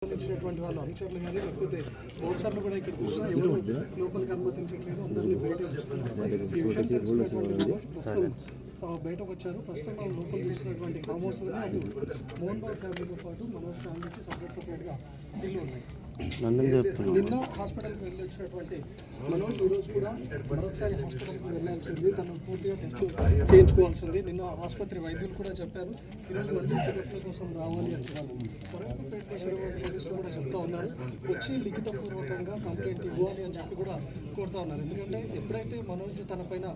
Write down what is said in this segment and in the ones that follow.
సంబంధించినటువంటి వాళ్ళు అనుచరులు కానీ లేకపోతే బౌన్సర్లు కూడా ఇక్కడ చూసినా ఎవరు లోపలికి అనుమతించట్లేదు, అందరినీ బయట చూస్తున్నారు. ఈ విషయం తెలుసుకున్నటువంటి ప్రస్తుతం బయటకు వచ్చారు. ప్రస్తుతం మనం లోపల చూసినటువంటి ఫామ్ హౌస్లోనే అటు మోహన్ బాబు ఫ్యామిలీతో పాటు మనోజ్ ఫ్యామిలీకి సపరేట్గా ఇల్లు ఉన్నాయి. నిన్న హాస్పిటల్కి వెళ్ళి వచ్చినటువంటి మనోజ్ ఈరోజు కూడా మరొకసారి హాస్పిటల్కి వెళ్ళాల్సి ఉంది. తను పూర్తిగా టెస్టులు చేయించుకోవాల్సి ఉంది. నిన్న ఆసుపత్రి వైద్యులు కూడా చెప్పారు ఈరోజు మళ్ళీ చెకప్ల కోసం రావాలి అంటున్నారు. పోలీసులు కూడా చెప్తా ఉన్నారు, వచ్చి లిఖితపూర్వకంగా కంప్లైంట్ ఇవ్వాలి అని చెప్పి కూడా కోరుతా ఉన్నారు. ఎందుకంటే ఎప్పుడైతే మనోజ్ తన పైన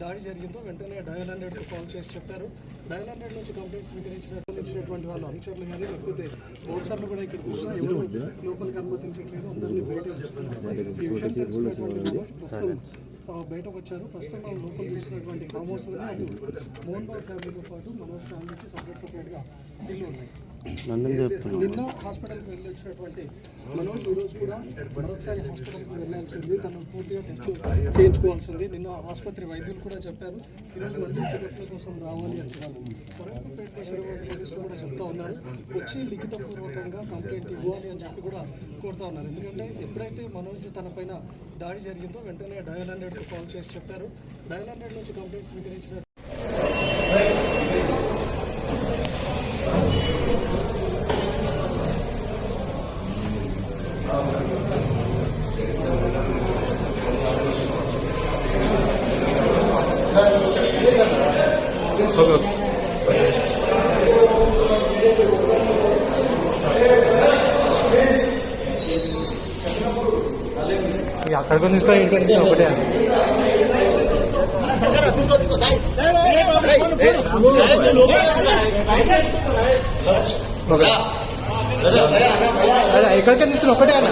దాడి జరిగిందో వెంటనే డయల్ 100కు కాల్ చేసి చెప్పారు. డయల్ 100 నుంచి కంప్లైంట్ స్వీకరించినటువంటి వాళ్ళు అనుచరులు కానీ లేకపోతే బౌన్సర్లు కూడా ఇక్కడ చూసినా ఎవరు లోపలికి అనుమతించట్లేదు, అందరినీ బయట చూస్తున్నారు. ఈ విషయం తెలుసుకున్నటువంటి ప్రస్తుతం బయటకు వచ్చారు. ప్రస్తుతం మనం లోపల చూసినటువంటి ఫామ్ హౌస్లోనే అటు మోహన్ బాబు ఫ్యామిలీతో పాటు మనోజ్ ఫ్యామిలీకి సపరేట్గా ఇల్లు ఉన్నాయి. నిన్న హాస్పిటల్కి వెళ్ళి వచ్చినటువంటి మనోజ్ ఈరోజు కూడా మరొకసారి హాస్పిటల్కి వెళ్ళాల్సి ఉంది. తను పూర్తిగా టెస్టులు చేయించుకోవాల్సి ఉంది. నిన్న ఆసుపత్రి వైద్యులు కూడా చెప్పారు ఈరోజు మళ్ళీ చెకప్ల కోసం రావాలి అంటున్నారు. పోలీసులు కూడా చెప్తా ఉన్నారు, వచ్చి లిఖితపూర్వకంగా కంప్లైంట్ ఇవ్వాలి అని చెప్పి కూడా కోరుతా ఉన్నారు. ఎందుకంటే ఎప్పుడైతే మనోజ్ తన పైన దాడి జరిగిందో వెంటనే డయల్ 100కు కాల్ చేసి చెప్పారు. డయల్ 100 నుంచి కంప్లైంట్ స్వీకరించిన అక్కడికి తీసుకొని ఇంటికి తీసుకొని ఒకటే అదే ఇక్కడికే తీసుకుని ఒకటే అన్న